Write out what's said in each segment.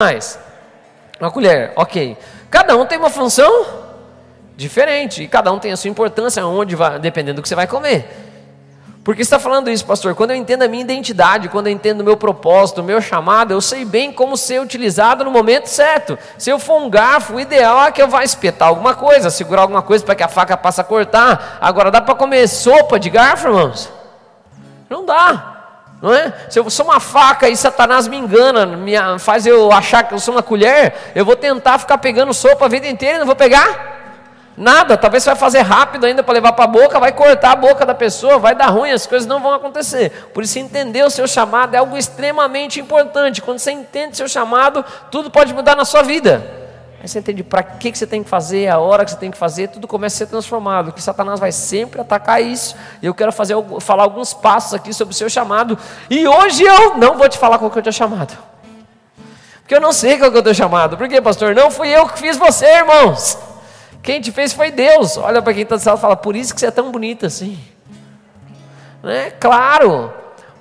mais? Uma colher, ok. Cada um tem uma função diferente, e cada um tem a sua importância, onde vai, dependendo do que você vai comer. Por que você está falando isso, pastor? Quando eu entendo a minha identidade, quando eu entendo o meu propósito, o meu chamado, eu sei bem como ser utilizado no momento certo. Se eu for um garfo, o ideal é que eu vá espetar alguma coisa, segurar alguma coisa para que a faca passe a cortar. Agora, dá para comer sopa de garfo, irmãos? Não dá, não é? Se eu sou uma faca e Satanás me engana, faz eu achar que eu sou uma colher, eu vou tentar ficar pegando sopa a vida inteira e não vou pegar nada. Talvez você vai fazer rápido ainda para levar para a boca, vai cortar a boca da pessoa, vai dar ruim, as coisas não vão acontecer. Por isso, entender o seu chamado é algo extremamente importante. Quando você entende o seu chamado, tudo pode mudar na sua vida. Aí você entende para que você tem que fazer, a hora que você tem que fazer, tudo começa a ser transformado. Porque Satanás vai sempre atacar isso. E eu quero falar alguns passos aqui sobre o seu chamado. E hoje eu não vou te falar qual que é o teu chamado, porque eu não sei qual que é o teu chamado. Por quê, pastor? Não fui eu que fiz você, irmãos. Quem te fez foi Deus. Olha para quem está do céu e fala: por isso que você é tão bonita assim, né? Claro,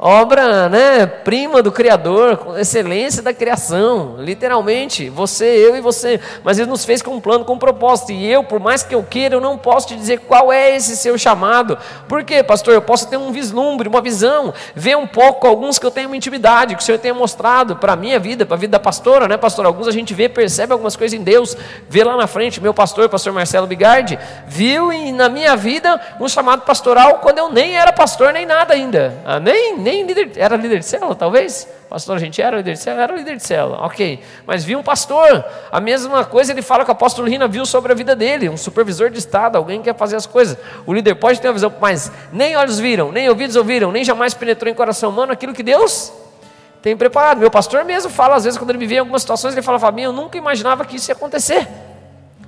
obra, né, prima do Criador, com excelência da criação, literalmente, você, eu e você. Mas Ele nos fez com um plano, com um propósito. E eu, por mais que eu queira, eu não posso te dizer qual é esse seu chamado. Por quê, pastor? Eu posso ter um vislumbre, uma visão, ver um pouco alguns que eu tenho uma intimidade, que o Senhor tenha mostrado para a minha vida, para a vida da pastora, né, pastor? Alguns a gente vê, percebe algumas coisas em Deus, vê lá na frente. Meu pastor Marcelo Bigardi, viu na minha vida um chamado pastoral quando eu nem era pastor, nem nada ainda. Nem líder, era líder de célula, talvez? Pastor, a gente era líder de célula? Era líder de célula, ok. Mas viu um pastor. A mesma coisa ele fala que o apóstolo Rina viu sobre a vida dele, um supervisor de estado, alguém que quer fazer as coisas. O líder pode ter uma visão, mas nem olhos viram, nem ouvidos ouviram, nem jamais penetrou em coração humano aquilo que Deus tem preparado. Meu pastor mesmo fala, às vezes, quando ele me vê em algumas situações, ele fala: Fabinho, eu nunca imaginava que isso ia acontecer.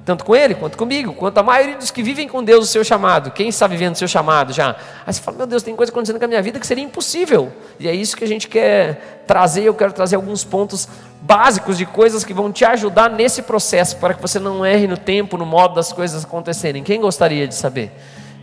Tanto com ele, quanto comigo, quanto a maioria dos que vivem com Deus o seu chamado. Quem está vivendo o seu chamado já? Aí você fala: meu Deus, tem coisa acontecendo com a minha vida que seria impossível. E é isso que a gente quer trazer. Eu quero trazer alguns pontos básicos de coisas que vão te ajudar nesse processo, para que você não erre no tempo, no modo das coisas acontecerem. Quem gostaria de saber?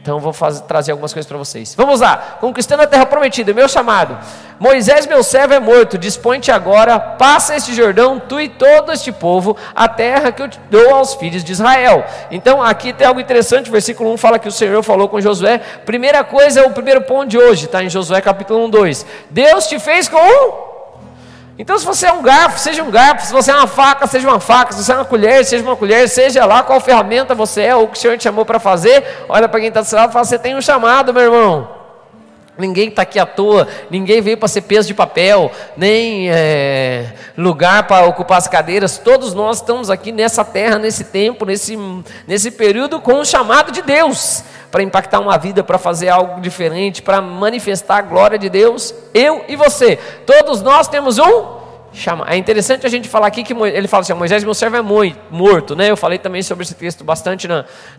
Então eu vou trazer algumas coisas para vocês. Vamos lá. Conquistando a terra prometida, meu chamado. Moisés, meu servo, é morto. Dispõe-te agora, passa este Jordão, tu e todo este povo, a terra que eu te dou aos filhos de Israel. Então aqui tem algo interessante. O versículo 1 fala que o Senhor falou com Josué. Primeira coisa, é o primeiro ponto de hoje, está em Josué capítulo 1, 2. Deus te fez com um. Então, se você é um garfo, seja um garfo. Se você é uma faca, seja uma faca. Se você é uma colher, seja uma colher. Seja lá qual ferramenta você é, ou o que o Senhor te chamou para fazer. Olha para quem está do seu lado e fala: você tem um chamado, meu irmão. Ninguém está aqui à toa. Ninguém veio para ser peso de papel, nem lugar para ocupar as cadeiras. Todos nós estamos aqui nessa terra, nesse tempo, nesse período, com o chamado de Deus, para impactar uma vida, para fazer algo diferente, para manifestar a glória de Deus. Eu e você, todos nós temos um chamado. É interessante a gente falar aqui que ele fala assim: Moisés, meu servo, é morto, né? Eu falei também sobre esse texto bastante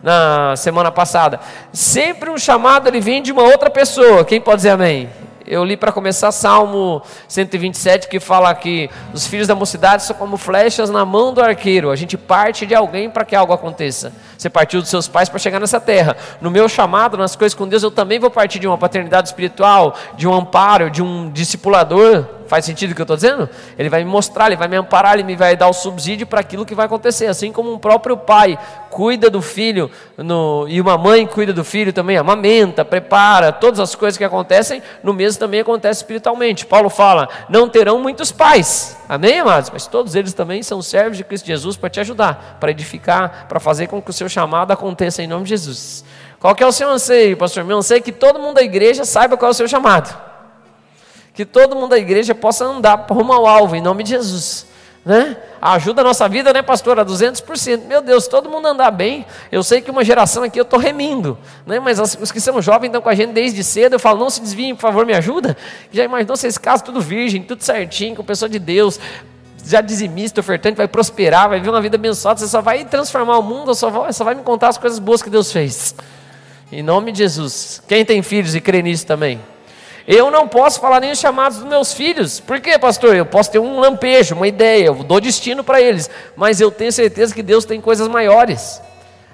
na semana passada. Sempre um chamado, ele vem de uma outra pessoa. Quem pode dizer amém? Eu li para começar Salmo 127, que fala que os filhos da mocidade são como flechas na mão do arqueiro. A gente parte de alguém para que algo aconteça. Você partiu dos seus pais para chegar nessa terra. No meu chamado, nas coisas com Deus, eu também vou partir de uma paternidade espiritual, de um amparo, de um discipulador. Faz sentido o que eu estou dizendo? Ele vai me mostrar, ele vai me amparar, ele me vai dar o subsídio para aquilo que vai acontecer. Assim como um próprio pai cuida do filho, e uma mãe cuida do filho também, amamenta, prepara, todas as coisas que acontecem, no mesmo também acontece espiritualmente. Paulo fala: não terão muitos pais, amém, amados? Mas todos eles também são servos de Cristo Jesus para te ajudar, para edificar, para fazer com que o seu chamado aconteça em nome de Jesus. Qual que é o seu anseio, pastor? Meu anseio é que todo mundo da igreja saiba qual é o seu chamado. Que todo mundo da igreja possa andar rumo ao alvo, em nome de Jesus, né? Ajuda a nossa vida, né, pastor? A 200%. Meu Deus, todo mundo andar bem. Eu sei que uma geração aqui eu estou remindo, né? Mas os que são jovens estão com a gente desde cedo. Eu falo: não se desviem, por favor, me ajuda. Já imaginou se esse caso tudo virgem, tudo certinho, com pessoa de Deus, já dizimista, ofertante, vai prosperar, vai viver uma vida abençoada. Você só vai transformar o mundo, só vai me contar as coisas boas que Deus fez, em nome de Jesus. Quem tem filhos e crê nisso também? Eu não posso falar nem os chamados dos meus filhos. Por quê, pastor? Eu posso ter um lampejo, uma ideia, eu dou destino para eles, mas eu tenho certeza que Deus tem coisas maiores,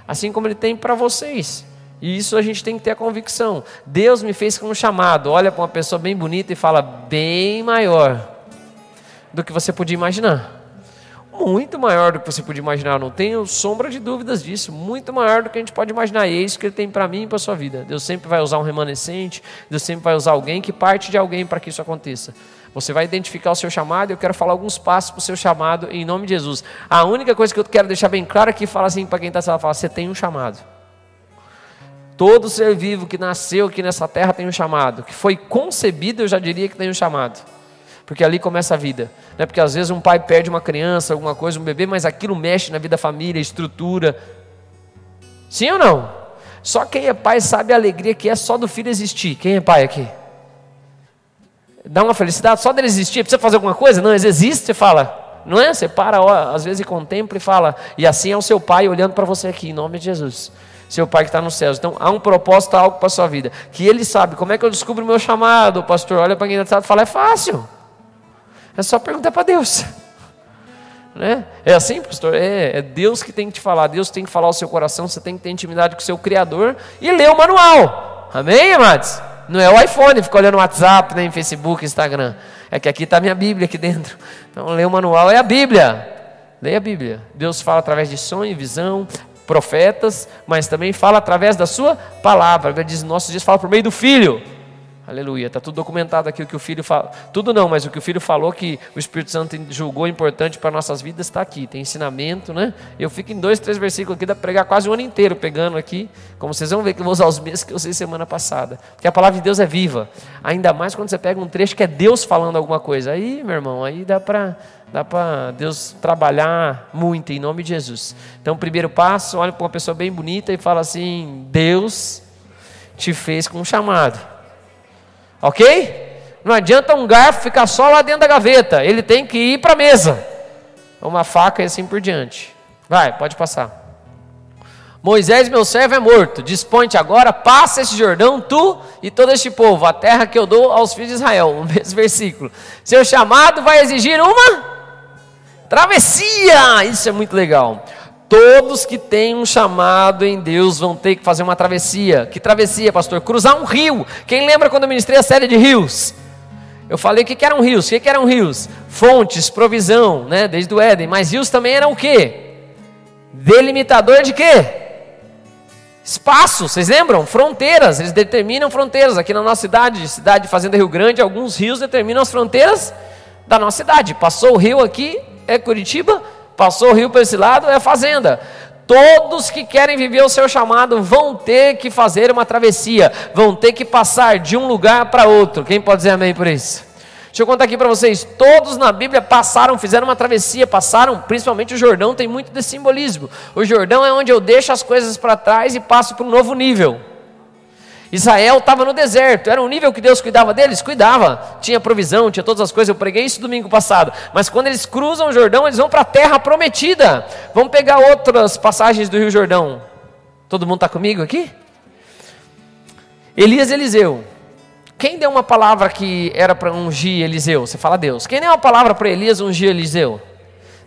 assim como Ele tem para vocês. E isso a gente tem que ter a convicção. Deus me fez com um chamado. Olha para uma pessoa bem bonita e fala: bem maior do que você podia imaginar. muito maior do que você podia imaginar, não tenho sombra de dúvidas disso, muito maior do que a gente pode imaginar, e é isso que Ele tem para mim e para a sua vida. Deus sempre vai usar um remanescente, Deus sempre vai usar alguém que parte de alguém para que isso aconteça. Você vai identificar o seu chamado, e eu quero falar alguns passos para o seu chamado em nome de Jesus. A única coisa que eu quero deixar bem claro aqui, fala assim para quem está falando, você tem um chamado. Todo ser vivo que nasceu aqui nessa terra tem um chamado, que foi concebido, eu já diria que tem um chamado. Porque ali começa a vida, né? Porque às vezes um pai perde uma criança, alguma coisa, um bebê, mas aquilo mexe na vida da família, estrutura. Sim ou não? Só quem é pai sabe a alegria que é só do filho existir. Quem é pai aqui? Dá uma felicidade só dele existir. Precisa fazer alguma coisa? Não, ele existe, você fala. Não é? Você para, ó, às vezes, e contempla e fala. E assim é o seu pai olhando para você aqui, em nome de Jesus. Seu pai que está nos céus. Então há um propósito, há algo para a sua vida. Que ele sabe. Como é que eu descubro o meu chamado, pastor? Olha para quem está e fala, é fácil. É só perguntar para Deus, né? É assim, pastor? É Deus que tem que te falar, Deus tem que falar ao seu coração, você tem que ter intimidade com o seu Criador e ler o manual, amém, amados? Não é o iPhone, fica olhando o WhatsApp, nem Facebook, Instagram, é que aqui está a minha Bíblia aqui dentro, então ler o manual é a Bíblia, leia a Bíblia, Deus fala através de sonho, visão, profetas, mas também fala através da sua palavra, nossos dias fala por meio do Filho. Aleluia, está tudo documentado aqui o que o Filho fala. Tudo não, mas o que o Filho falou que o Espírito Santo julgou importante para nossas vidas está aqui. Tem ensinamento, né? Eu fico em 2, 3 versículos aqui, dá para pregar quase o ano inteiro pegando aqui. Como vocês vão ver que eu vou usar os mesmos que eu usei semana passada. Porque a palavra de Deus é viva. Ainda mais quando você pega um trecho que é Deus falando alguma coisa. Aí, meu irmão, aí dá para Deus trabalhar muito em nome de Jesus. Então, o primeiro passo, olha para uma pessoa bem bonita e fala assim, Deus te fez com um chamado. Ok? Não adianta um garfo ficar só lá dentro da gaveta. Ele tem que ir para a mesa. Uma faca e assim por diante. Vai, pode passar. Moisés, meu servo, é morto. Dispõe-te agora, passa esse Jordão, tu e todo este povo, a terra que eu dou aos filhos de Israel. O mesmo versículo. Seu chamado vai exigir uma travessia. Isso é muito legal. Todos que têm um chamado em Deus vão ter que fazer uma travessia. Que travessia, pastor? Cruzar um rio. Quem lembra quando eu ministrei a série de rios? Eu falei o que eram rios. O que eram rios? Fontes, provisão, né? Desde o Éden. Mas rios também eram o quê? Delimitador de quê? Espaço, vocês lembram? Fronteiras, eles determinam fronteiras. Aqui na nossa cidade de Fazenda Rio Grande, alguns rios determinam as fronteiras da nossa cidade. Passou o rio aqui, é Curitiba. Passou o rio para esse lado, é a fazenda. Todos que querem viver o seu chamado vão ter que fazer uma travessia, vão ter que passar de um lugar para outro. Quem pode dizer amém por isso? Deixa eu contar aqui para vocês, todos na Bíblia passaram, fizeram uma travessia, passaram, principalmente o Jordão tem muito desse simbolismo. O Jordão é onde eu deixo as coisas para trás e passo para um novo nível. Israel estava no deserto, era um nível que Deus cuidava deles? Cuidava, tinha provisão, tinha todas as coisas, eu preguei isso domingo passado, mas quando eles cruzam o Jordão, eles vão para a terra prometida. Vamos pegar outras passagens do Rio Jordão, todo mundo está comigo aqui? Elias e Eliseu, quem deu uma palavra que era para ungir Eliseu? Você fala Deus. Quem deu uma palavra para Elias ungir Eliseu?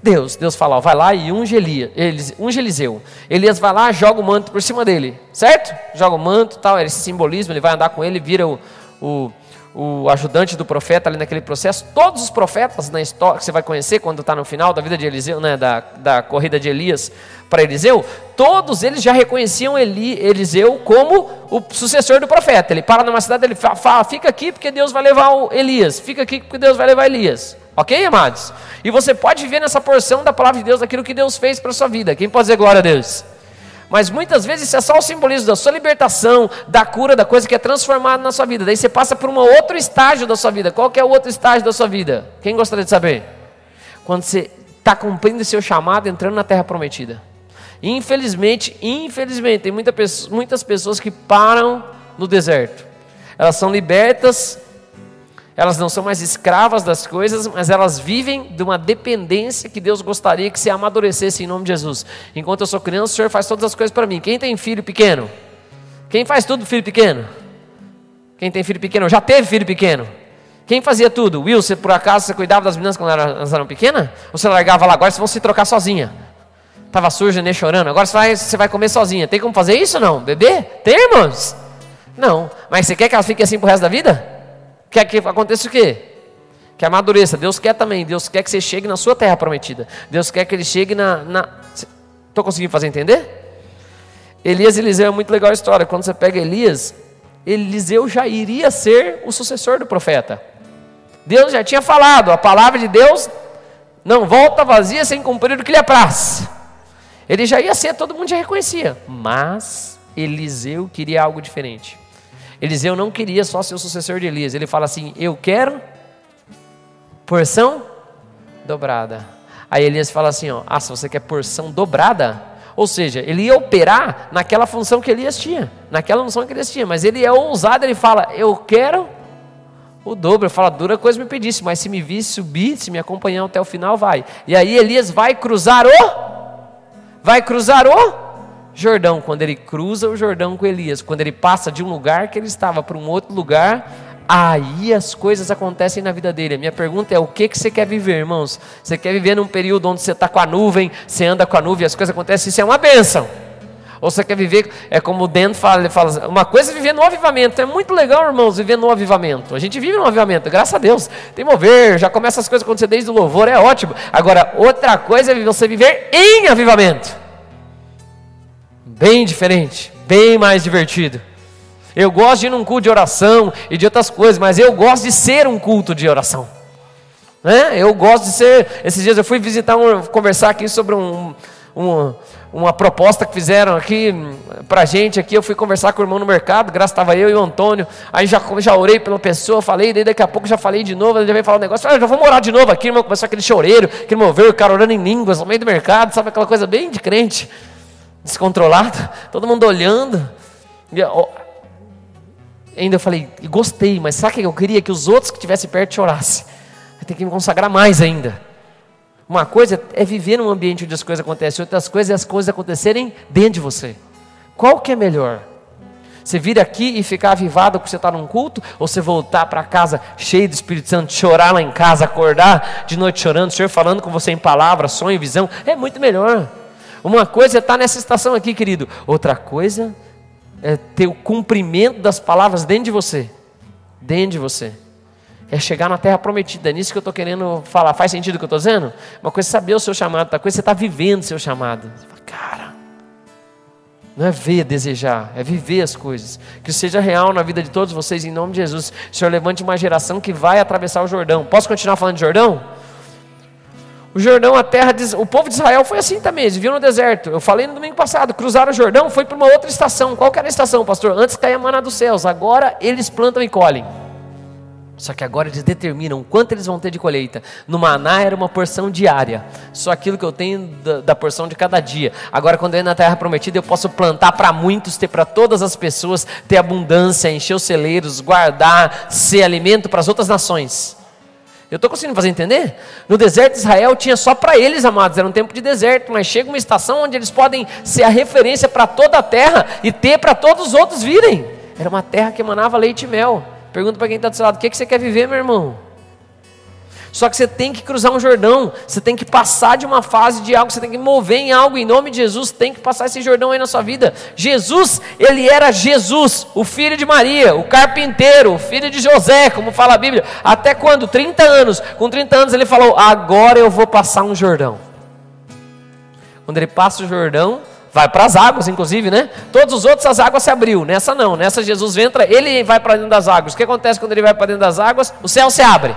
Deus fala, ó, vai lá e unge Eliseu. Elias vai lá, joga o manto por cima dele, certo? Joga o manto, tal, esse simbolismo, ele vai andar com ele, vira o ajudante do profeta ali naquele processo. Todos os profetas na história, que você vai conhecer quando está no final da vida de Eliseu, né, da corrida de Elias para Eliseu, todos eles já reconheciam Eliseu como o sucessor do profeta. Ele para numa cidade, ele fala, fica aqui porque Deus vai levar o Elias, fica aqui porque Deus vai levar Elias. Ok, amados? E você pode viver nessa porção da palavra de Deus, daquilo que Deus fez para a sua vida. Quem pode dizer glória a Deus? Mas muitas vezes isso é só o simbolismo da sua libertação, da cura, da coisa que é transformada na sua vida. Daí você passa por um outro estágio da sua vida. Qual que é o outro estágio da sua vida? Quem gostaria de saber? Quando você está cumprindo o seu chamado, entrando na terra prometida. Infelizmente, tem muitas pessoas que param no deserto. Elas são libertas, elas não são mais escravas das coisas, mas elas vivem de uma dependência que Deus gostaria que se amadurecesse em nome de Jesus. Enquanto eu sou criança, o Senhor faz todas as coisas para mim. Quem tem filho pequeno? Quem faz tudo filho pequeno? Quem tem filho pequeno? Já teve filho pequeno? Quem fazia tudo? Will, você por acaso você cuidava das meninas quando elas eram pequenas? Ou você largava lá, agora vocês vão se trocar sozinha? Estava suja, nem chorando, agora você vai comer sozinha. Tem como fazer isso ou não? Bebê? Tem, irmãos? Não. Mas você quer que elas fiquem assim pro resto da vida? Quer que aconteça o quê? que amadureça. Deus quer também, Deus quer que você chegue na sua terra prometida. Deus quer que ele chegue Estou conseguindo fazer entender? Elias e Eliseu é muito legal a história. Quando você pega Elias, Eliseu já iria ser o sucessor do profeta. Deus já tinha falado, a palavra de Deus não volta vazia sem cumprir o que lhe apraz. Ele já ia ser, todo mundo já reconhecia. Mas Eliseu queria algo diferente. Eliseu não queria só ser o sucessor de Elias. Ele fala assim, eu quero porção dobrada. Aí Elias fala assim, se você quer porção dobrada, ou seja, ele ia operar naquela função que Elias tinha, naquela função que Elias tinha, mas ele é ousado, ele fala, eu quero o dobro. Ele fala, dura coisa me pedisse, mas se me vir subir, se me acompanhar até o final, vai. E aí Elias vai cruzar o Jordão. Quando ele cruza o Jordão com Elias, quando ele passa de um lugar que ele estava para um outro lugar, aí as coisas acontecem na vida dele. A minha pergunta é, o que você quer viver, irmãos? Você quer viver num período onde você está com a nuvem, você anda com a nuvem e as coisas acontecem, isso é uma bênção. Ou você quer viver, o Dan fala, ele fala, uma coisa é viver no avivamento. É muito legal, irmãos, viver no avivamento. A gente vive no avivamento, graças a Deus. Tem mover, já começa as coisas a acontecer desde o louvor, é ótimo. Agora, outra coisa é você viver em avivamento. Bem diferente, bem mais divertido. Eu gosto de ir num culto de oração e de outras coisas, mas eu gosto de ser um culto de oração. Eu gosto de ser. Esses dias eu fui conversar aqui sobre uma proposta que fizeram aqui pra gente aqui. Eu fui conversar com o irmão no mercado, graças estava eu e o Antônio. Aí já orei pela pessoa, falei, daí daqui a pouco já falei de novo. Ele já veio falar um negócio, já vamos orar de novo aqui, irmão. Começou aquele choreiro, aquele mover, o cara orando em línguas no meio do mercado, sabe aquela coisa bem de crente, descontrolado, todo mundo olhando. Ainda eu falei, gostei, mas sabe o que eu queria? Que os outros que estivessem perto chorassem. Eu tenho que me consagrar mais ainda. Uma coisa é viver num ambiente onde as coisas acontecem, outras coisas é as coisas acontecerem dentro de você. Qual que é melhor? Você vir aqui e ficar avivado porque você está num culto, ou você voltar para casa cheio do Espírito Santo, chorar lá em casa, acordar de noite chorando, o Senhor falando com você em palavras, sonho, visão? É muito melhor. Uma coisa é estar nessa estação aqui, querido. Outra coisa é ter o cumprimento das palavras dentro de você. Dentro de você. É chegar na terra prometida. É nisso que eu estou querendo falar. Faz sentido o que eu estou dizendo? Uma coisa é saber o seu chamado, outra coisa é você estar vivendo o seu chamado. Você fala, cara, não é ver, desejar, é viver as coisas. Que seja real na vida de todos vocês, em nome de Jesus. O Senhor levante uma geração que vai atravessar o Jordão. Posso continuar falando de Jordão? O Jordão, o povo de Israel foi assim também, eles viviam no deserto. Eu falei no domingo passado, cruzaram o Jordão, foi para uma outra estação. Qual que era a estação, pastor? Antes caía a maná dos céus, agora eles plantam e colhem. Só que agora eles determinam quanto eles vão ter de colheita. No maná era uma porção diária, só aquilo que eu tenho da porção de cada dia. Agora quando eu entro na terra prometida, eu posso plantar para muitos, ter para todas as pessoas, ter abundância, encher os celeiros, guardar, ser alimento para as outras nações. Eu estou conseguindo fazer entender? No deserto de Israel tinha só para eles, amados, era um tempo de deserto, mas chega uma estação onde eles podem ser a referência para toda a terra e ter para todos os outros virem. Era uma terra que emanava leite e mel. Pergunta para quem está do seu lado, o que você quer viver, meu irmão? Só que você tem que cruzar um Jordão, você tem que passar de uma fase de algo, você tem que mover em algo, em nome de Jesus, tem que passar esse Jordão aí na sua vida. Jesus, ele era Jesus, o filho de Maria, o carpinteiro, o filho de José, como fala a Bíblia, até quando? 30 anos, com 30 anos ele falou, agora eu vou passar um Jordão. Quando ele passa o Jordão, vai para as águas, inclusive, né? Todos os outros as águas se abriu, nessa não, nessa Jesus entra, ele vai para dentro das águas. O que acontece quando ele vai para dentro das águas? O céu se abre.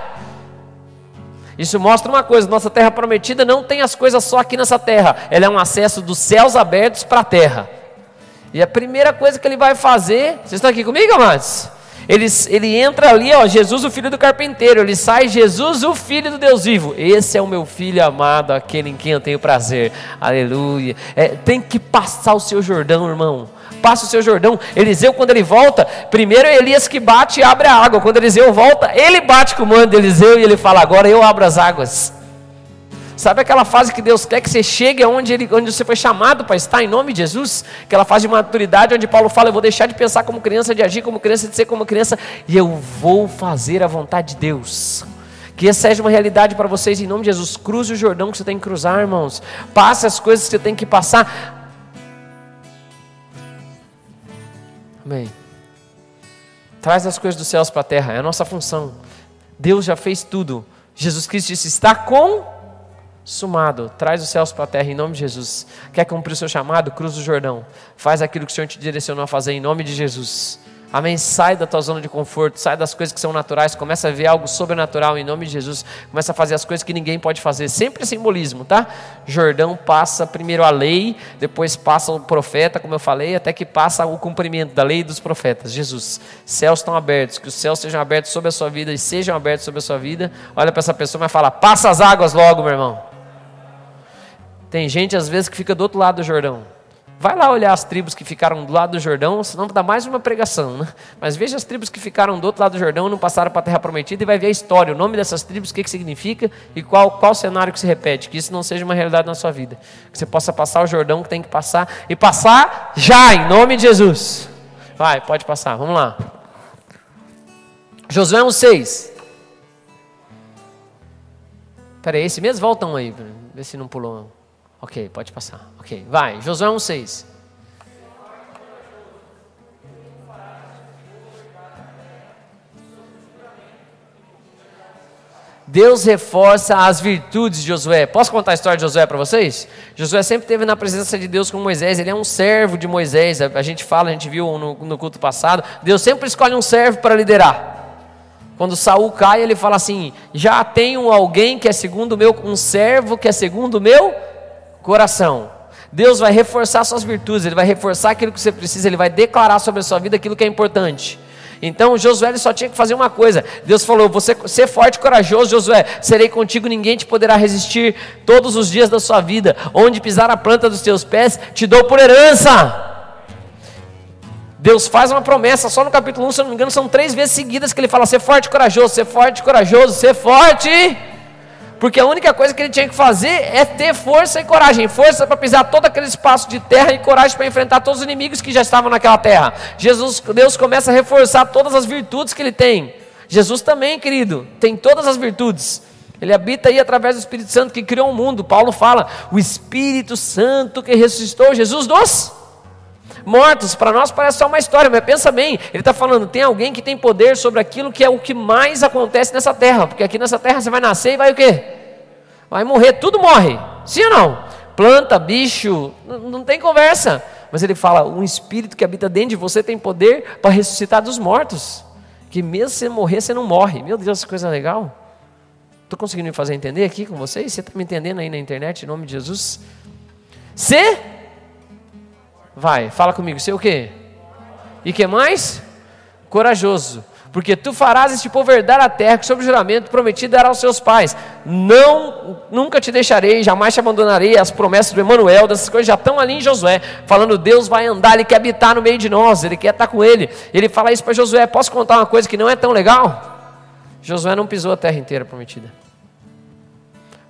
Isso mostra uma coisa, nossa terra prometida não tem as coisas só aqui nessa terra, ela é um acesso dos céus abertos para a terra. E a primeira coisa que ele vai fazer, vocês estão aqui comigo, amados? Ele entra ali, ó, Jesus o filho do carpinteiro, ele sai, Jesus o filho do Deus vivo, esse é o meu filho amado, aquele em quem eu tenho prazer, aleluia. Tem que passar o seu Jordão, irmão. Passa o seu Jordão. Eliseu, quando ele volta, primeiro é Elias que bate e abre a água. Quando Eliseu volta, ele bate com o mando de Eliseu e ele fala, agora eu abro as águas. Sabe aquela fase que Deus quer que você chegue onde você foi chamado para estar, em nome de Jesus? Aquela fase de maturidade onde Paulo fala, eu vou deixar de pensar como criança, de agir como criança, de ser como criança, e eu vou fazer a vontade de Deus. Que essa seja uma realidade para vocês, em nome de Jesus. Cruze o Jordão que você tem que cruzar, irmãos. Passe as coisas que você tem que passar. Amém. Traz as coisas dos céus para a terra, é a nossa função. Deus já fez tudo Jesus Cristo disse, está consumado. Traz os céus para a terra em nome de Jesus. Quer cumprir o seu chamado? Cruza o Jordão. Faz aquilo que o Senhor te direcionou a fazer em nome de Jesus. Amém? Sai da tua zona de conforto, sai das coisas que são naturais, começa a ver algo sobrenatural em nome de Jesus, começa a fazer as coisas que ninguém pode fazer, sempre simbolismo, tá? Jordão passa primeiro a lei, depois passa o profeta, como eu falei, até que passa o cumprimento da lei e dos profetas, Jesus. Céus estão abertos, que os céus sejam abertos sobre a sua vida e sejam abertos sobre a sua vida. Olha para essa pessoa e vai falar, passa as águas logo, meu irmão. Tem gente às vezes que fica do outro lado do Jordão. Vai lá olhar as tribos que ficaram do lado do Jordão, senão dá mais uma pregação, né? Mas veja as tribos que ficaram do outro lado do Jordão, não passaram para a terra prometida, e vai ver a história, o nome dessas tribos, o que significa e qual cenário que se repete, que isso não seja uma realidade na sua vida, que você possa passar o Jordão que tem que passar, e passar já, em nome de Jesus. Vai, pode passar, vamos lá. Josué 1:6. Espera aí, esse mesmo? Volta um aí, vê se não pulou. Ok, pode passar. Ok, vai. Josué 1:6. Deus reforça as virtudes de Josué. Posso contar a história de Josué para vocês? Josué sempre esteve na presença de Deus com Moisés. Ele é um servo de Moisés. A gente viu no culto passado. Deus sempre escolhe um servo para liderar. Quando Saul cai, ele fala assim, já tenho alguém que é segundo o meu, um servo que é segundo o meu coração. Deus vai reforçar suas virtudes, Ele vai reforçar aquilo que você precisa, Ele vai declarar sobre a sua vida aquilo que é importante. Então Josué ele só tinha que fazer uma coisa. Deus falou, você ser forte e corajoso, Josué, serei contigo, ninguém te poderá resistir todos os dias da sua vida. Onde pisar a planta dos teus pés, te dou por herança. Deus faz uma promessa, só no capítulo 1, se eu não me engano, são 3 vezes seguidas que Ele fala, ser forte e corajoso, ser forte e corajoso, ser forte. Porque a única coisa que ele tinha que fazer é ter força e coragem. Força para pisar todo aquele espaço de terra e coragem para enfrentar todos os inimigos que já estavam naquela terra. Deus começa a reforçar todas as virtudes que ele tem. Jesus também, querido, tem todas as virtudes. Ele habita aí através do Espírito Santo que criou o mundo. Paulo fala, o Espírito Santo que ressuscitou Jesus dos mortos. Para nós parece só uma história, mas pensa bem, ele está falando, tem alguém que tem poder sobre aquilo que é o que mais acontece nessa terra, porque aqui nessa terra você vai nascer e vai o quê? Vai morrer, tudo morre, sim ou não? Planta, bicho, não tem conversa, mas ele fala, um espírito que habita dentro de você tem poder para ressuscitar dos mortos, que mesmo se você morrer, você não morre. Meu Deus, que coisa legal. Estou conseguindo me fazer entender aqui com vocês? Você está me entendendo aí na internet, em nome de Jesus? Vai, fala comigo, ser o quê? E que mais? Corajoso. Porque tu farás este povo herdar a terra que sob o juramento prometido dará aos seus pais. Nunca te deixarei, jamais te abandonarei. As promessas do Emanuel, dessas coisas já estão ali em Josué, falando Deus vai andar, Ele quer habitar no meio de nós, Ele quer estar com Ele. Ele fala isso para Josué. Posso contar uma coisa que não é tão legal? Josué não pisou a terra inteira prometida,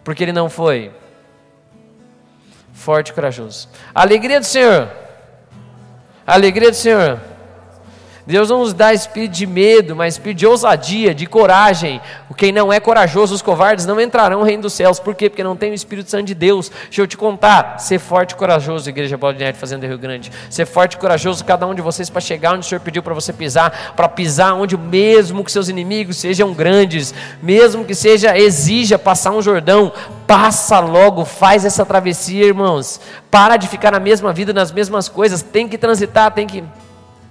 porque ele não foi forte e corajoso. A alegria do Senhor. A alegria do Senhor. Deus não nos dá espírito de medo, mas espírito de ousadia, de coragem. Quem não é corajoso, os covardes, não entrarão no reino dos céus. Por quê? Porque não tem o Espírito Santo de Deus. Deixa eu te contar, ser forte e corajoso, Igreja Bola de Neve, Fazenda Rio Grande. Ser forte e corajoso, cada um de vocês, para chegar onde o Senhor pediu para você pisar, para pisar onde mesmo que seus inimigos sejam grandes, mesmo que exija passar um Jordão, passa logo, faz essa travessia, irmãos. Para de ficar na mesma vida, nas mesmas coisas, tem que transitar, tem que...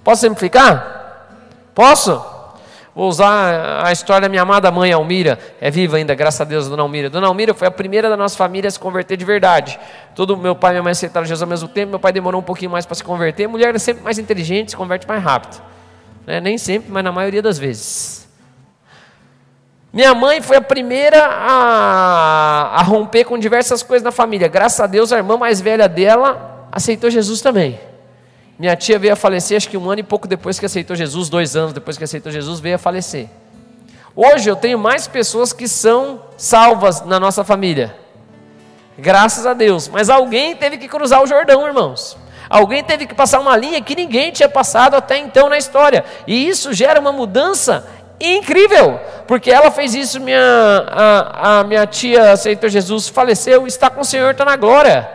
Posso simplificar? Posso? Vou usar a história da minha amada mãe Almira, é viva ainda, graças a Deus, Dona Almira. Dona Almira foi a primeira da nossa família a se converter de verdade. Meu pai e minha mãe aceitaram Jesus ao mesmo tempo, meu pai demorou um pouquinho mais para se converter. Mulher é sempre mais inteligente, se converte mais rápido. Nem sempre, mas na maioria das vezes. Minha mãe foi a primeira a romper com diversas coisas na família. Graças a Deus, a irmã mais velha dela aceitou Jesus também. Minha tia veio a falecer, acho que 1 ano e pouco depois que aceitou Jesus, 2 anos depois que aceitou Jesus, veio a falecer. Hoje eu tenho mais pessoas que são salvas na nossa família, graças a Deus. Mas alguém teve que cruzar o Jordão, irmãos. Alguém teve que passar uma linha que ninguém tinha passado até então na história. E isso gera uma mudança incrível, porque ela fez isso. A minha tia aceitou Jesus, faleceu, está com o Senhor, está na glória.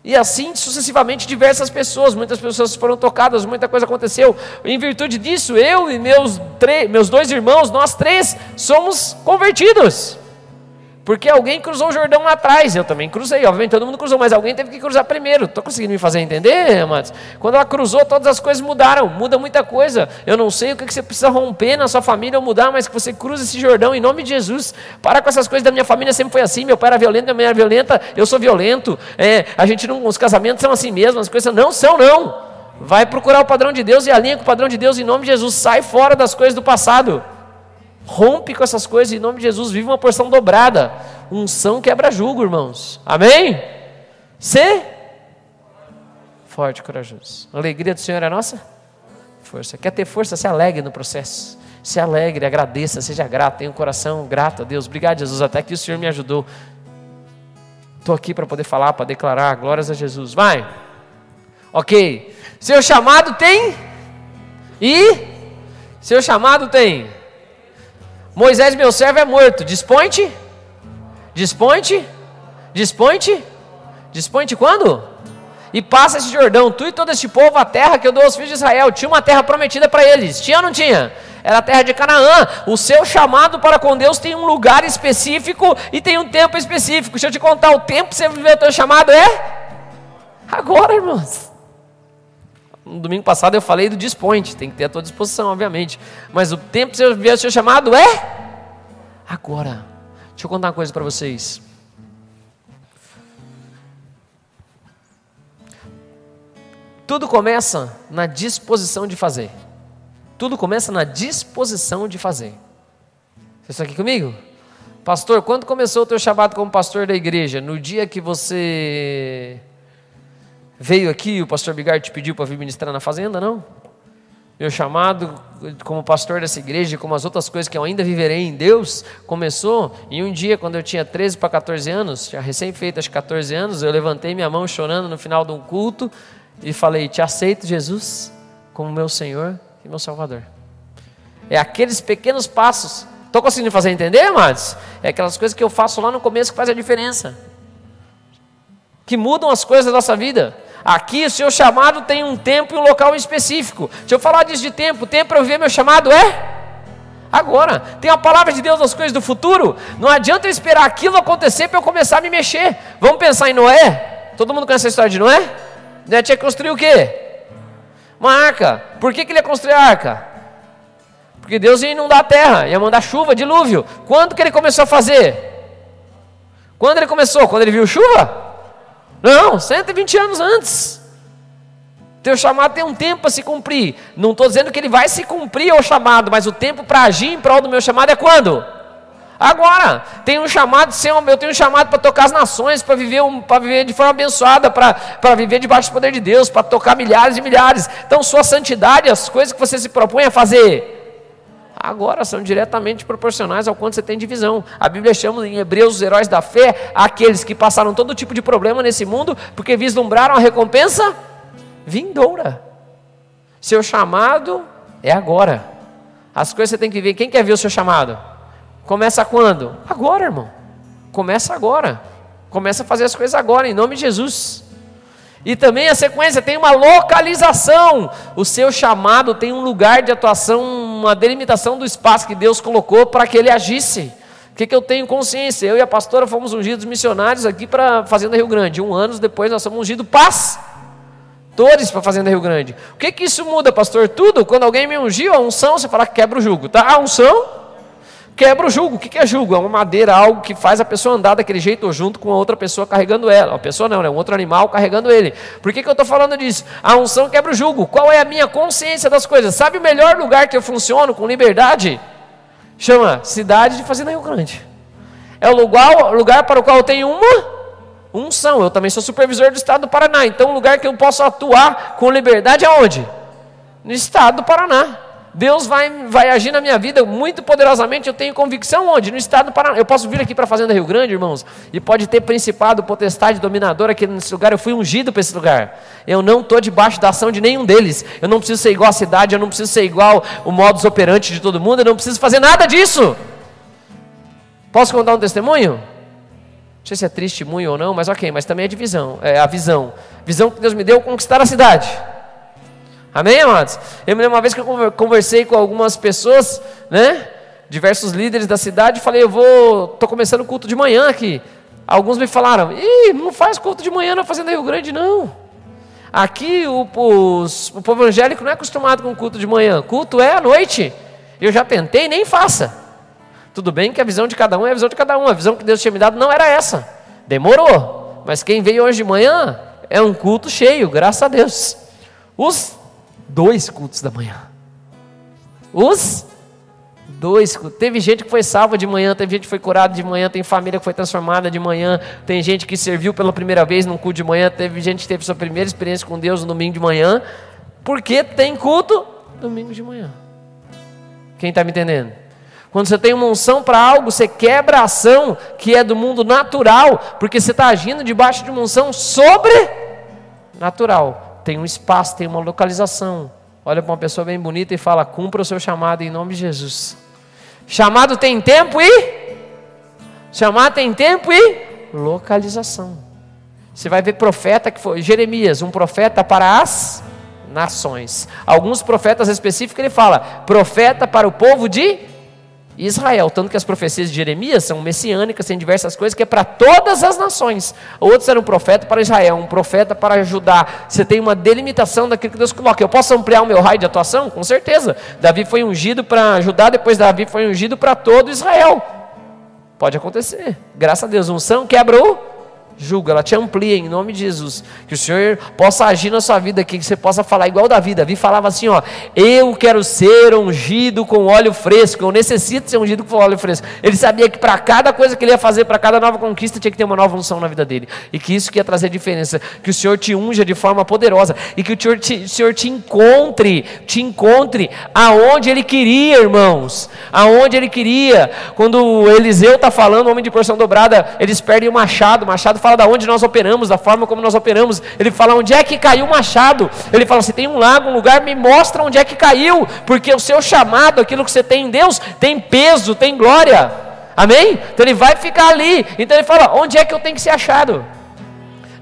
E assim sucessivamente diversas pessoas, muitas pessoas foram tocadas, muita coisa aconteceu. Em virtude disso, eu e meus 2 irmãos, nós 3 somos convertidos. Porque alguém cruzou o Jordão lá atrás, eu também cruzei, obviamente todo mundo cruzou, mas alguém teve que cruzar primeiro. Estou conseguindo me fazer entender, amados? Quando ela cruzou, todas as coisas mudaram, muda muita coisa. Eu não sei o que você precisa romper na sua família ou mudar, mas que você cruze esse Jordão em nome de Jesus. Para com essas coisas, da minha família sempre foi assim, meu pai era violento, minha mãe era violenta, eu sou violento. A gente não, os casamentos são assim mesmo, as coisas não são não. Vai procurar o padrão de Deus e alinha com o padrão de Deus em nome de Jesus, sai fora das coisas do passado. Rompe com essas coisas em nome de Jesus, vive uma porção dobrada. Unção quebra jugo, irmãos. Amém? Ser forte e corajoso. A alegria do Senhor é nossa força. Quer ter força? Se alegre no processo. Se alegre, agradeça, seja grato. Tenha um coração grato a Deus. Obrigado, Jesus, até que o Senhor me ajudou. Estou aqui para poder falar, para declarar glórias a Jesus. Vai. Ok. Seu chamado tem e seu chamado tem. Moisés, meu servo, é morto. Dispõe-te. Dispõe-te. Dispõe-te. Dispõe-te quando? E passa esse Jordão, tu e todo este povo, a terra que eu dou aos filhos de Israel. Tinha uma terra prometida para eles. Tinha ou não tinha? Era a terra de Canaã. O seu chamado para com Deus tem um lugar específico e tem um tempo específico. Deixa eu te contar, o tempo que você viver o teu chamado é agora, irmãos. No domingo passado eu falei do dispõe-te, tem que ter a tua disposição, obviamente. Mas o tempo que você viver o seu chamado é agora. Deixa eu contar uma coisa para vocês. Tudo começa na disposição de fazer. Tudo começa na disposição de fazer. Vocês estão aqui comigo? Pastor, quando começou o teu chamado como pastor da igreja? No dia que você veio aqui, o pastor Bigar te pediu para vir ministrar na fazenda, não? Meu chamado como pastor dessa igreja, como as outras coisas que eu ainda viverei em Deus, começou em um dia quando eu tinha 13 para 14 anos, já recém-feito aos 14 anos, eu levantei minha mão chorando no final de um culto e falei, te aceito, Jesus, como meu Senhor e meu Salvador. É aqueles pequenos passos, estou conseguindo fazer entender, amados? É aquelas coisas que eu faço lá no começo que fazem a diferença, que mudam as coisas da nossa vida. Aqui o seu chamado tem um tempo e um local específico. Deixa eu falar disso de tempo. O tempo para eu viver meu chamado é agora. Tem a palavra de Deus nas coisas do futuro. Não adianta eu esperar aquilo acontecer para eu começar a me mexer. Vamos pensar em Noé? Todo mundo conhece a história de Noé? Noé tinha que construir o quê? Uma arca. Por que ele ia construir a arca? Porque Deus ia inundar a terra, ia mandar chuva, dilúvio. Quando que ele começou a fazer? Quando ele começou? Quando ele viu chuva? Não, 120 anos antes. Teu chamado tem um tempo para se cumprir. Não estou dizendo que ele vai se cumprir o chamado, mas o tempo para agir em prol do meu chamado é quando? Agora. Tem um chamado, eu tenho um chamado para tocar as nações, para viver de forma abençoada, para viver debaixo do poder de Deus, para tocar milhares e milhares. Então sua santidade, as coisas que você se propõe a fazer agora são diretamente proporcionais ao quanto você tem de visão. A Bíblia chama em Hebreus os heróis da fé, aqueles que passaram todo tipo de problema nesse mundo, porque vislumbraram a recompensa vindoura. Seu chamado é agora. As coisas você tem que ver. Quem quer ver o seu chamado? Começa quando? Agora, irmão. Começa agora. Começa a fazer as coisas agora, em nome de Jesus. E também a sequência tem uma localização. O seu chamado tem um lugar de atuação, uma delimitação do espaço que Deus colocou para que ele agisse. O que eu tenho consciência? Eu e a pastora fomos ungidos missionários aqui para a Fazenda Rio Grande. 1 ano depois nós somos ungidos pastores para a Fazenda Rio Grande. O que isso muda, pastor? Tudo. Quando alguém me ungiu, a unção, você fala que quebra o jugo, tá? A unção quebra o jugo. O que é jugo? É uma madeira, algo que faz a pessoa andar daquele jeito ou junto com a outra pessoa carregando ela. A pessoa não, é um outro animal carregando ele. Por que eu estou falando disso? A unção quebra o jugo. Qual é a minha consciência das coisas? Sabe o melhor lugar que eu funciono com liberdade? Chama Cidade de Fazenda Rio Grande. É o lugar para o qual eu tenho uma unção. Eu também sou supervisor do estado do Paraná. Então o lugar que eu posso atuar com liberdade é onde? No estado do Paraná. Deus vai agir na minha vida muito poderosamente, eu tenho convicção onde? No estado do Paraná. Eu posso vir aqui para a Fazenda Rio Grande, irmãos, e pode ter principado, potestade, dominador aqui nesse lugar, eu fui ungido para esse lugar. Eu não estou debaixo da ação de nenhum deles. Eu não preciso ser igual à cidade, eu não preciso ser igual o modus operandi de todo mundo, eu não preciso fazer nada disso. Posso contar um testemunho? Não sei se é testemunho ou não, mas ok, mas também é divisão, é a visão. Visão que Deus me deu, conquistar a cidade. Amém, amados? Eu me lembro uma vez que eu conversei com algumas pessoas, né? Diversos líderes da cidade, falei, tô começando o culto de manhã aqui. Alguns me falaram, não faz culto de manhã na Fazenda Rio Grande, não. Aqui o povo evangélico não é acostumado com culto de manhã, culto é à noite. Eu já tentei, nem faça. Tudo bem que a visão de cada um é a visão de cada um. A visão que Deus tinha me dado não era essa. Demorou. Mas quem veio hoje de manhã é um culto cheio, graças a Deus. Os 2 cultos da manhã. Os 2 cultos. Teve gente que foi salva de manhã, teve gente que foi curada de manhã, tem família que foi transformada de manhã, tem gente que serviu pela primeira vez num culto de manhã, teve gente que teve sua primeira experiência com Deus no domingo de manhã, porque tem culto domingo de manhã. Quem está me entendendo? Quando você tem uma unção para algo, você quebra a ação que é do mundo natural, porque você está agindo debaixo de uma unção sobrenatural. Tem um espaço, tem uma localização. Olha para uma pessoa bem bonita e fala, cumpra o seu chamado em nome de Jesus. Chamado tem tempo e localização. Você vai ver profeta que foi Jeremias, um profeta para as nações. Alguns profetas específicos ele fala, profeta para o povo de Israel, tanto que as profecias de Jeremias são messiânicas, tem diversas coisas que é para todas as nações. Outros eram um profeta para Israel, um profeta para Judá. Você tem uma delimitação daquilo que Deus coloca. Eu posso ampliar o meu raio de atuação? Com certeza. Davi foi ungido para Judá, depois Davi foi ungido para todo Israel. Pode acontecer. Graças a Deus, unção quebra o julga, ela te amplia em nome de Jesus, que o Senhor possa agir na sua vida aqui, que você possa falar igual Davi. Davi falava assim, eu quero ser ungido com óleo fresco, eu necessito ser ungido com óleo fresco. Ele sabia que para cada coisa que ele ia fazer, para cada nova conquista, tinha que ter uma nova unção na vida dele, e que isso que ia trazer diferença, que o Senhor te unja de forma poderosa, e que o Senhor te encontre aonde Ele queria, irmãos, aonde Ele queria. Quando Eliseu está falando, o homem de porção dobrada, eles perdem o machado fala da onde nós operamos, da forma como nós operamos. Ele fala onde é que caiu o machado. Ele fala, se tem um lago, um lugar, me mostra onde é que caiu, porque o seu chamado, aquilo que você tem em Deus, tem peso, tem glória. Amém? Então ele vai ficar ali. Então ele fala, onde é que eu tenho que ser achado?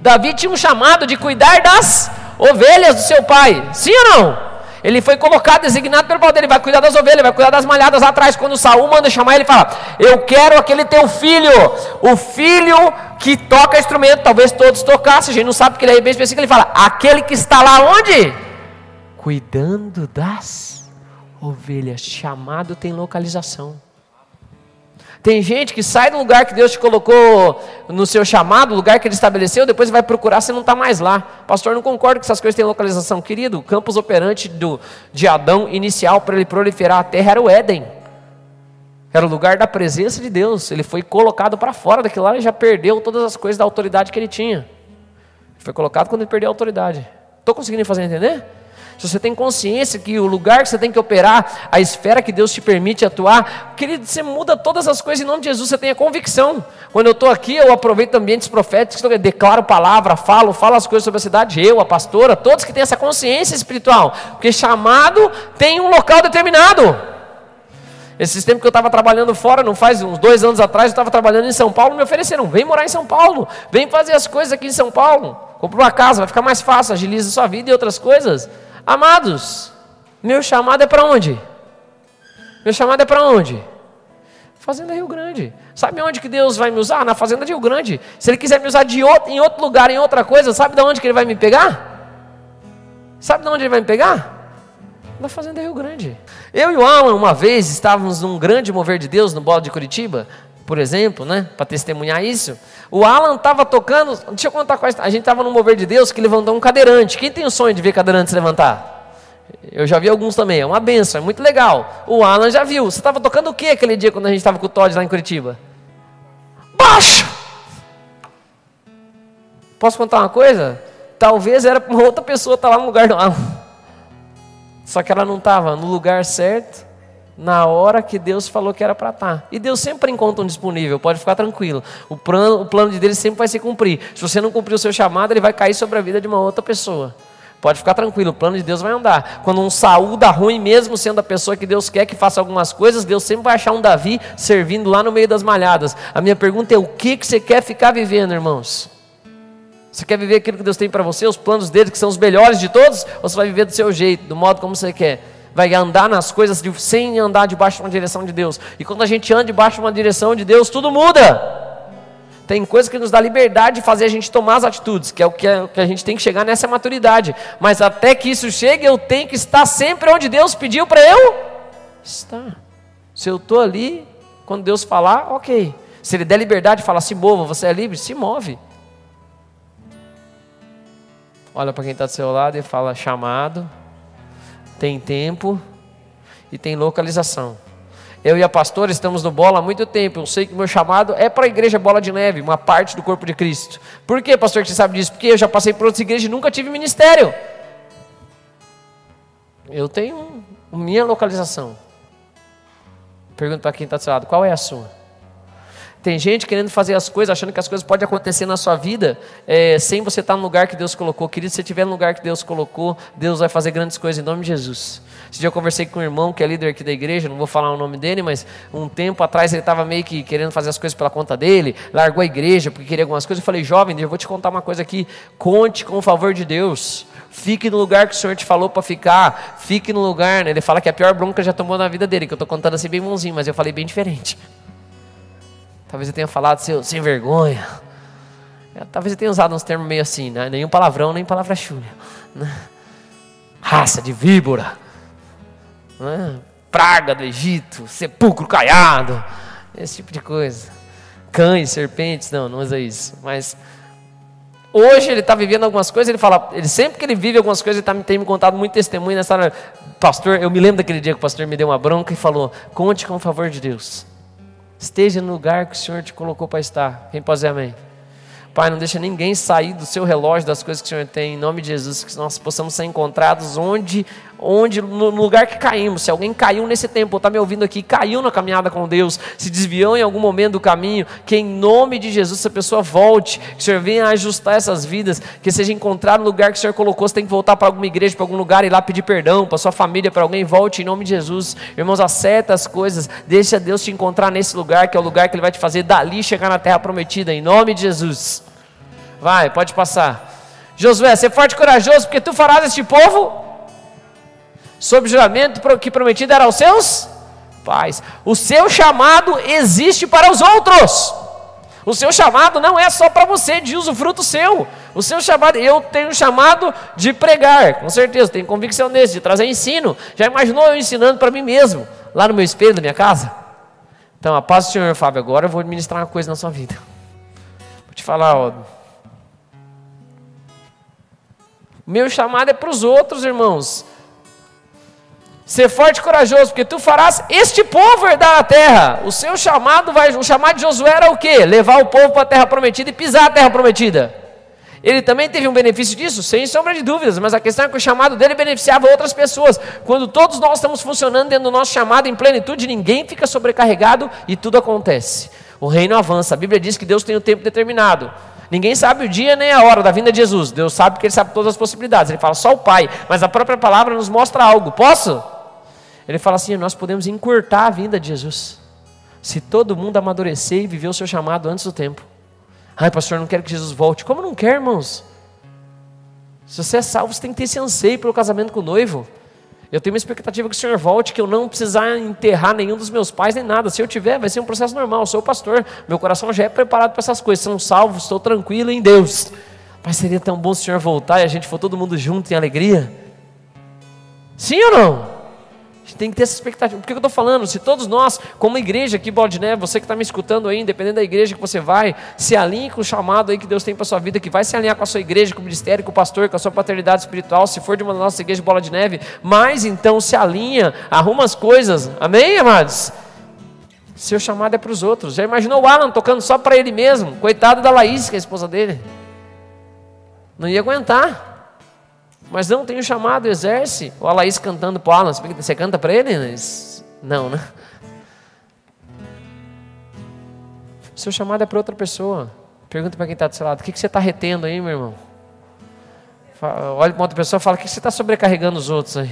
Davi tinha um chamado de cuidar das ovelhas do seu pai, sim ou não? Ele foi colocado, designado pelo pai dele, vai cuidar das ovelhas, vai cuidar das malhadas lá atrás. Quando Saul manda chamar, ele fala, eu quero aquele teu filho, o filho que toca instrumento. Talvez todos tocassem, a gente não sabe porque ele é bem específico. Ele fala, aquele que está lá onde? Cuidando das ovelhas. Chamado tem localização. Tem gente que sai do lugar que Deus te colocou no seu chamado, o lugar que Ele estabeleceu, depois vai procurar, você não está mais lá. Pastor, não concordo que essas coisas têm localização. Querido, o campus operante de Adão inicial para ele proliferar a terra era o Éden. Era o lugar da presença de Deus. Ele foi colocado para fora daquilo lá e já perdeu todas as coisas da autoridade que ele tinha. Foi colocado quando ele perdeu a autoridade. Estou conseguindo fazer entender? Se você tem consciência que o lugar que você tem que operar, a esfera que Deus te permite atuar, querido, você muda todas as coisas em nome de Jesus, você tem a convicção. Quando eu estou aqui, eu aproveito ambientes proféticos, eu declaro palavra, falo as coisas sobre a cidade, eu, a pastora, todos que têm essa consciência espiritual, porque chamado tem um local determinado. Esses tempos que eu estava trabalhando fora, não faz uns 2 anos atrás, eu estava trabalhando em São Paulo, me ofereceram, vem morar em São Paulo, vem fazer as coisas aqui em São Paulo, compra uma casa, vai ficar mais fácil, agiliza a sua vida e outras coisas. Amados, meu chamado é para onde? Meu chamado é para onde? Fazenda Rio Grande. Sabe onde que Deus vai me usar? Na Fazenda de Rio Grande. Se Ele quiser me usar em outro lugar, em outra coisa, sabe de onde que Ele vai me pegar? Sabe de onde Ele vai me pegar? Na Fazenda Rio Grande. Eu e o Alan, uma vez, estávamos num grande mover de Deus, no Bolo de Curitiba, por exemplo, né, para testemunhar isso. O Alan estava tocando, deixa eu contar qual a gente estava no mover de Deus que levantou um cadeirante. Quem tem o sonho de ver cadeirante se levantar? Eu já vi alguns também, é uma benção, é muito legal. O Alan já viu. Você estava tocando o que aquele dia quando a gente estava com o Todd lá em Curitiba? Baixo! Posso contar uma coisa? Talvez era para uma outra pessoa estar lá no lugar do Alan. Só que ela não estava no lugar certo, na hora que Deus falou que era para estar. E Deus sempre encontra um disponível, pode ficar tranquilo. O plano de Deus sempre vai se cumprir. Se você não cumprir o seu chamado, ele vai cair sobre a vida de uma outra pessoa. Pode ficar tranquilo, o plano de Deus vai andar. Quando um Saul dá ruim, mesmo sendo a pessoa que Deus quer que faça algumas coisas, Deus sempre vai achar um Davi servindo lá no meio das malhadas. A minha pergunta é: o que você quer ficar vivendo, irmãos? Você quer viver aquilo que Deus tem para você, os planos dele que são os melhores de todos? Ou você vai viver do seu jeito, do modo como você quer? Vai andar nas coisas sem andar debaixo de uma direção de Deus. E quando a gente anda debaixo de uma direção de Deus, tudo muda. Tem coisa que nos dá liberdade de fazer a gente tomar as atitudes, que é o que a gente tem que chegar nessa maturidade. Mas até que isso chegue, eu tenho que estar sempre onde Deus pediu para eu estar. Se eu estou ali, quando Deus falar, ok. Se Ele der liberdade de falar, se mova, você é livre, se move. Olha para quem está do seu lado e fala: chamado, tem tempo e tem localização. Eu e a pastora estamos no Bola há muito tempo. Eu sei que o meu chamado é para a igreja Bola de Neve, uma parte do corpo de Cristo. Por que, pastor, que você sabe disso? Porque eu já passei por outras igrejas e nunca tive ministério. Eu tenho minha localização. Pergunto para quem está do seu lado: qual é a sua? Tem gente querendo fazer as coisas, achando que as coisas podem acontecer na sua vida sem você estar no lugar que Deus colocou. Querido, se você estiver no lugar que Deus colocou, Deus vai fazer grandes coisas em nome de Jesus. Esse dia eu conversei com um irmão que é líder aqui da igreja, não vou falar o nome dele, mas um tempo atrás ele estava meio que querendo fazer as coisas pela conta dele, largou a igreja porque queria algumas coisas. Eu falei: jovem, eu vou te contar uma coisa aqui, conte com o favor de Deus. Fique no lugar que o Senhor te falou para ficar. Fique no lugar, né? Ele fala que a pior bronca já tomou na vida dele, que eu estou contando assim bem bonzinho, mas eu falei bem diferente. Talvez eu tenha falado sem vergonha. Talvez eu tenha usado uns termos meio assim, né? Nenhum palavrão, nem palavra chula, né? Raça de víbora, né? Praga do Egito, sepulcro caiado, esse tipo de coisa. Cães, serpentes, não usa isso. Mas hoje ele está vivendo algumas coisas. Ele sempre que ele vive algumas coisas, ele tem me contado muito testemunho nessa hora. Pastor, eu me lembro daquele dia que o pastor me deu uma bronca e falou: conte com o favor de Deus. Esteja no lugar que o Senhor te colocou para estar. Quem pode dizer amém? Pai, não deixa ninguém sair do seu relógio, das coisas que o Senhor tem, em nome de Jesus, que nós possamos ser encontrados no lugar que caímos. Se alguém caiu nesse tempo, está me ouvindo aqui, caiu na caminhada com Deus, se desviou em algum momento do caminho, que em nome de Jesus essa pessoa volte, que o Senhor venha ajustar essas vidas, que seja encontrado no lugar que o Senhor colocou. Você tem que voltar para alguma igreja, para algum lugar, ir lá pedir perdão, para sua família, para alguém, volte em nome de Jesus. Irmãos, acerta as coisas, deixa Deus te encontrar nesse lugar, que é o lugar que Ele vai te fazer dali chegar na terra prometida, em nome de Jesus. Vai, pode passar. Josué, ser forte e corajoso, porque tu farás este povo sob juramento que prometido era aos seus pais. O seu chamado existe para os outros. O seu chamado não é só para você, de usufruto seu. O seu chamado, eu tenho um chamado de pregar, com certeza, tenho convicção nesse, de trazer ensino. Já imaginou eu ensinando para mim mesmo, lá no meu espelho da minha casa? Então, a paz do Senhor, Fábio, agora eu vou ministrar uma coisa na sua vida. Vou te falar, ó. Meu chamado é para os outros, irmãos. Ser forte e corajoso, porque tu farás este povo herdar a terra. O seu chamado o chamado de Josué era o quê? Levar o povo para a terra prometida e pisar a terra prometida. Ele também teve um benefício disso? Sem sombra de dúvidas, mas a questão é que o chamado dele beneficiava outras pessoas. Quando todos nós estamos funcionando dentro do nosso chamado em plenitude, ninguém fica sobrecarregado e tudo acontece. O reino avança. A Bíblia diz que Deus tem um tempo determinado. Ninguém sabe o dia nem a hora da vinda de Jesus. Deus sabe porque Ele sabe todas as possibilidades. Ele fala só o Pai, mas a própria palavra nos mostra algo. Posso? Ele fala assim: nós podemos encurtar a vinda de Jesus se todo mundo amadurecer e viver o seu chamado antes do tempo. Ai, pastor, não quero que Jesus volte. Como não quer, irmãos? Se você é salvo, você tem que ter esse anseio pelo casamento com o noivo. Eu tenho uma expectativa que o Senhor volte, que eu não precisar enterrar nenhum dos meus pais nem nada. Se eu tiver, vai ser um processo normal. Eu sou o pastor, meu coração já é preparado para essas coisas. São salvos, estou tranquilo em Deus. Mas seria tão bom se o Senhor voltar e a gente for todo mundo junto em alegria. Sim ou não? A gente tem que ter essa expectativa. Por que eu estou falando? Se todos nós, como igreja aqui, Bola de Neve, você que está me escutando aí, independente da igreja que você vai, se alinhe com o chamado aí que Deus tem para a sua vida, que vai se alinhar com a sua igreja, com o ministério, com o pastor, com a sua paternidade espiritual, se for de uma da nossa igreja Bola de Neve, mas então se alinha, arruma as coisas, amém, amados? Seu chamado é para os outros. Já imaginou o Alan tocando só para ele mesmo? Coitado da Laís, que é a esposa dele. Não ia aguentar. Mas não tem o chamado, exerce. Ou a Laís cantando para o Alan, você canta para ele? Não, né? Seu chamado é para outra pessoa. Pergunta para quem está do seu lado: o que você está retendo aí, meu irmão? Olha para outra pessoa e fala: o que você está sobrecarregando os outros aí?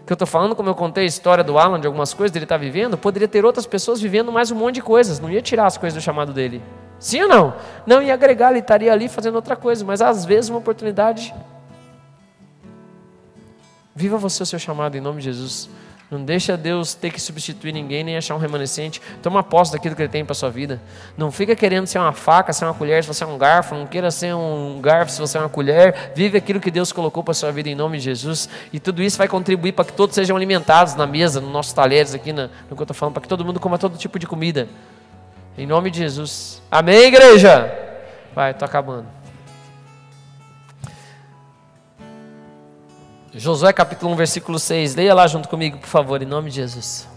Que eu estou falando, como eu contei a história do Alan, de algumas coisas que ele está vivendo, poderia ter outras pessoas vivendo mais um monte de coisas, não ia tirar as coisas do chamado dele. Sim ou não? Não ia agregar, ele estaria ali fazendo outra coisa, mas às vezes uma oportunidade. Viva você o seu chamado em nome de Jesus. Não deixa Deus ter que substituir ninguém, nem achar um remanescente. Toma posse daquilo que Ele tem para a sua vida. Não fica querendo ser uma faca, ser uma colher, se você é um garfo. Não queira ser um garfo se você é uma colher. Vive aquilo que Deus colocou para a sua vida em nome de Jesus. E tudo isso vai contribuir para que todos sejam alimentados na mesa, nos nossos talheres aqui, no que eu estou falando, para que todo mundo coma todo tipo de comida. Em nome de Jesus. Amém, igreja? Vai, estou acabando. Josué capítulo 1, versículo 6. Leia lá junto comigo, por favor, em nome de Jesus.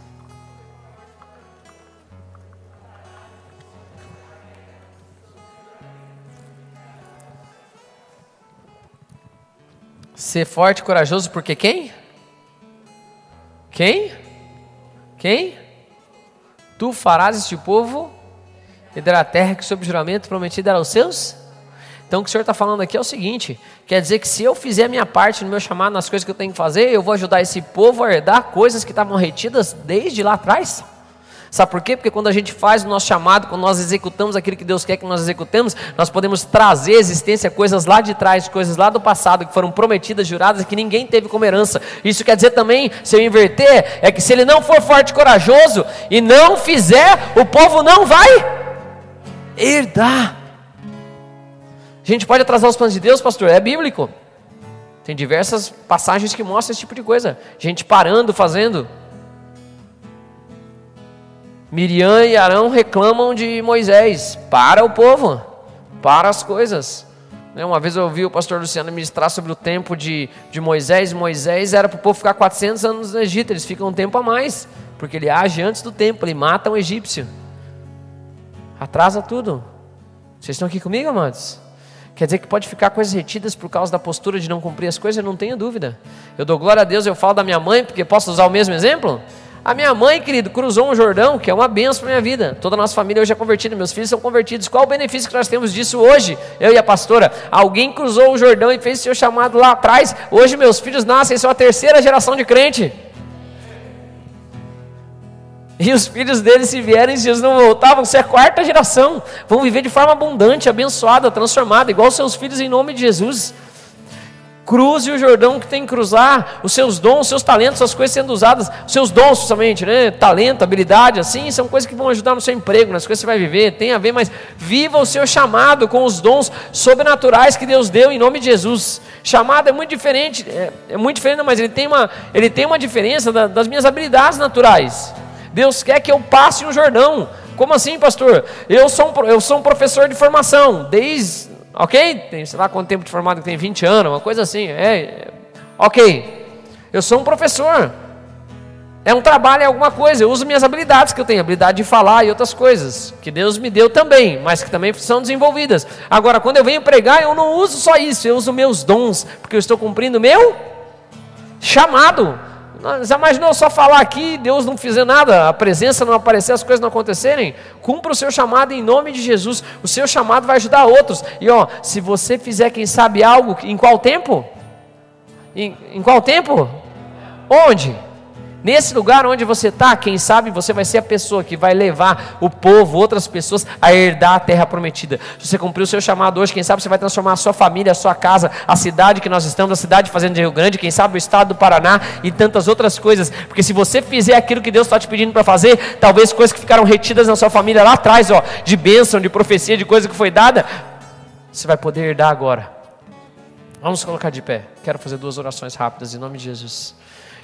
Ser forte e corajoso, porque quem? Quem? Quem? Tu farás este povo herdar a terra que sob juramento prometido era aos seus? Então o que o Senhor está falando aqui é o seguinte: quer dizer que se eu fizer a minha parte no meu chamado, nas coisas que eu tenho que fazer, eu vou ajudar esse povo a herdar coisas que estavam retidas desde lá atrás. Sabe por quê? Porque quando a gente faz o nosso chamado, quando nós executamos aquilo que Deus quer que nós executemos, nós podemos trazer à existência coisas lá de trás, coisas lá do passado, que foram prometidas, juradas, e que ninguém teve como herança. Isso quer dizer também, se eu inverter, é que se ele não for forte e corajoso, e não fizer, o povo não vai herdar. A gente pode atrasar os planos de Deus, pastor? É bíblico. Tem diversas passagens que mostram esse tipo de coisa. Gente parando, fazendo. Miriam e Arão reclamam de Moisés. Para o povo. Para as coisas. Uma vez eu ouvi o pastor Luciano ministrar sobre o tempo de Moisés. Moisés era para o povo ficar 400 anos no Egito. Eles ficam um tempo a mais. Porque ele age antes do tempo. Ele mata um egípcio. Atrasa tudo. Vocês estão aqui comigo, amados? Quer dizer que pode ficar coisas retidas por causa da postura de não cumprir as coisas? Eu não tenho dúvida. Eu dou glória a Deus, eu falo da minha mãe, porque posso usar o mesmo exemplo? A minha mãe, querido, cruzou um Jordão, que é uma bênção para a minha vida. Toda a nossa família hoje é convertida, meus filhos são convertidos. Qual o benefício que nós temos disso hoje? Eu e a pastora. Alguém cruzou o Jordão e fez o seu chamado lá atrás. Hoje meus filhos nascem, são a terceira geração de crente. E os filhos deles, se vierem, se eles não voltar, vão ser a quarta geração. Vão viver de forma abundante, abençoada, transformada, igual os seus filhos em nome de Jesus. Cruze o Jordão que tem que cruzar. Os seus dons, os seus talentos, as coisas sendo usadas. Os seus dons somente, né? Talento, habilidade, assim, são coisas que vão ajudar no seu emprego, nas coisas que você vai viver, tem a ver, mas viva o seu chamado com os dons sobrenaturais que Deus deu em nome de Jesus. Chamado é muito diferente, muito diferente, mas ele tem uma diferença das minhas habilidades naturais. Deus quer que eu passe um Jordão. Como assim, pastor? Eu sou um professor de formação, ok? Tem, sei lá quanto tempo de formado que tem, 20 anos, uma coisa assim. Ok. Eu sou um professor. É um trabalho, é alguma coisa. Eu uso minhas habilidades que eu tenho, habilidade de falar e outras coisas, que Deus me deu também, mas que também são desenvolvidas. Agora, quando eu venho pregar, eu não uso só isso, eu uso meus dons, porque eu estou cumprindo o meu chamado. Já imaginou só falar aqui, Deus não fizer nada, a presença não aparecer, as coisas não acontecerem? Cumpra o seu chamado em nome de Jesus. O seu chamado vai ajudar outros. E se você fizer, quem sabe, algo, em qual tempo? Em qual tempo? Onde? Nesse lugar onde você está, quem sabe você vai ser a pessoa que vai levar o povo, outras pessoas, a herdar a terra prometida. Se você cumpriu o seu chamado hoje, quem sabe você vai transformar a sua família, a sua casa, a cidade que nós estamos, a cidade de Fazenda de Rio Grande, quem sabe o estado do Paraná e tantas outras coisas. Porque se você fizer aquilo que Deus está te pedindo para fazer, talvez coisas que ficaram retidas na sua família lá atrás, de bênção, de profecia, de coisa que foi dada, você vai poder herdar agora. Vamos colocar de pé. Quero fazer 2 orações rápidas em nome de Jesus.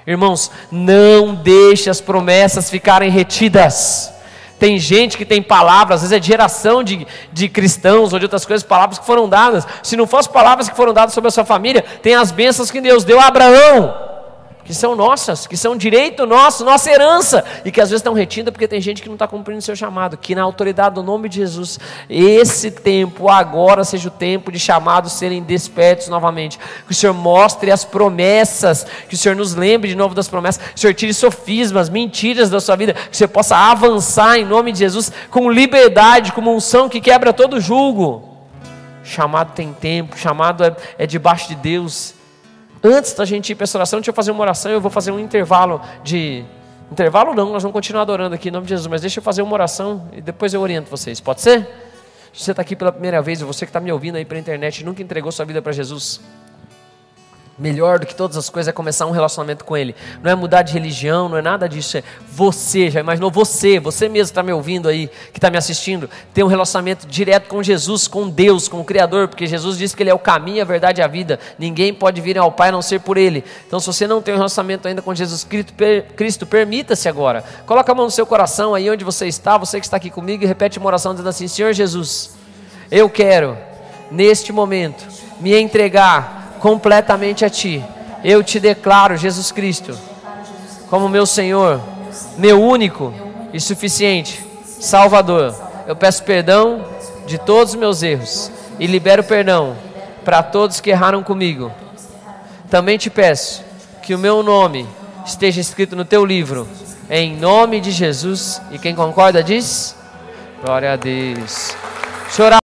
Irmãos, não deixe as promessas ficarem retidas. Tem gente que tem palavras, às vezes é de geração de cristãos ou de outras coisas, palavras que foram dadas. Se não fossem palavras que foram dadas sobre a sua família, tem as bênçãos que Deus deu a Abraão, que são nossas, que são direito nosso, nossa herança, e que às vezes estão retidas porque tem gente que não está cumprindo o seu chamado. Que na autoridade do nome de Jesus, esse tempo agora seja o tempo de chamados serem despertos novamente. Que o Senhor mostre as promessas, que o Senhor nos lembre de novo das promessas, que o Senhor tire sofismas, mentiras da sua vida, que você possa avançar em nome de Jesus com liberdade, com uma unção que quebra todo julgo. chamado tem tempo, chamado é debaixo de Deus. Antes da gente ir para essa oração, deixa eu fazer uma oração, eu vou fazer um intervalo de... Intervalo não, nós vamos continuar adorando aqui em nome de Jesus, mas deixa eu fazer uma oração e depois eu oriento vocês, pode ser? Se você está aqui pela primeira vez, você que está me ouvindo aí pela internet e nunca entregou sua vida para Jesus, melhor do que todas as coisas é começar um relacionamento com Ele. Não é mudar de religião, não é nada disso. É você, já imaginou você mesmo que está me ouvindo aí, que está me assistindo, ter um relacionamento direto com Jesus, com Deus, com o Criador, porque Jesus disse que Ele é o caminho, a verdade e a vida. Ninguém pode vir ao Pai a não ser por Ele. Então se você não tem um relacionamento ainda com Jesus Cristo, permita-se agora. Coloca a mão no seu coração aí onde você está, você que está aqui comigo, e repete uma oração dizendo assim: Senhor Jesus, eu quero neste momento me entregar completamente a Ti. Eu te declaro, Jesus Cristo, como meu Senhor, meu único e suficiente Salvador. Eu peço perdão de todos os meus erros e libero perdão para todos que erraram comigo. Também te peço que o meu nome esteja escrito no Teu livro, em nome de Jesus. E quem concorda diz: glória a Deus. Chorar.